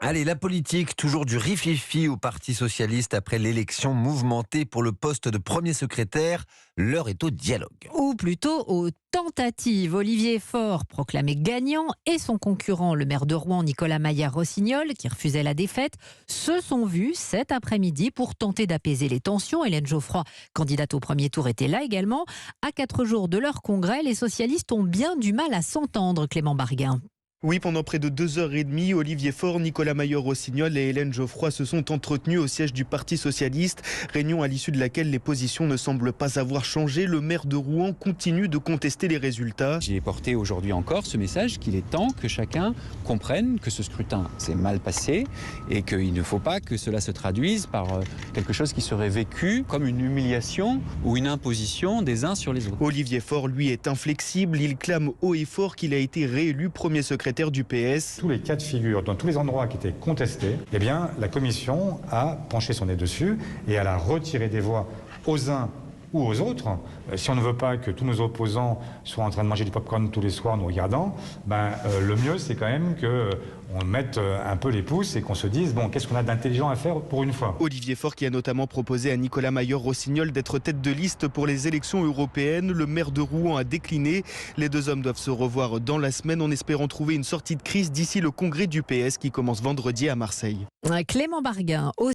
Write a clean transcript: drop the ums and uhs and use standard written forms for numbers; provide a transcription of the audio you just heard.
Allez, la politique, toujours du rififi au Parti socialiste après l'élection mouvementée pour le poste de premier secrétaire. L'heure est au dialogue. Ou plutôt aux tentatives. Olivier Faure, proclamé gagnant, et son concurrent, le maire de Rouen, Nicolas Maillard-Rossignol, qui refusait la défaite, se sont vus cet après-midi pour tenter d'apaiser les tensions. Hélène Geoffroy, candidate au premier tour, était là également. À 4 jours de leur congrès, les socialistes ont bien du mal à s'entendre, Clément Barguin. Oui, pendant près de 2h30, Olivier Faure, Nicolas Maillard-Rossignol et Hélène Geoffroy se sont entretenus au siège du Parti socialiste. Réunion à l'issue de laquelle les positions ne semblent pas avoir changé. Le maire de Rouen continue de contester les résultats. J'ai porté aujourd'hui encore ce message qu'il est temps que chacun comprenne que ce scrutin s'est mal passé et qu'il ne faut pas que cela se traduise par quelque chose qui serait vécu comme une humiliation ou une imposition des uns sur les autres. Olivier Faure, lui, est inflexible. Il clame haut et fort qu'il a été réélu premier secrétaire du PS. Tous les cas de figure, dans tous les endroits qui étaient contestés, eh bien, la commission a penché son nez dessus et elle a retiré des voix aux uns ou aux autres. Si on ne veut pas que tous nos opposants soient en train de manger du popcorn tous les soirs nous regardant, le mieux c'est quand même qu'on mette un peu les pouces et qu'on se dise bon, qu'est-ce qu'on a d'intelligent à faire pour une fois. Olivier Faure qui a notamment proposé à Nicolas Maillard-Rossignol d'être tête de liste pour les élections européennes. Le maire de Rouen a décliné. Les deux hommes doivent se revoir dans la semaine en espérant trouver une sortie de crise d'ici le congrès du PS qui commence vendredi à Marseille. Clément Barguin.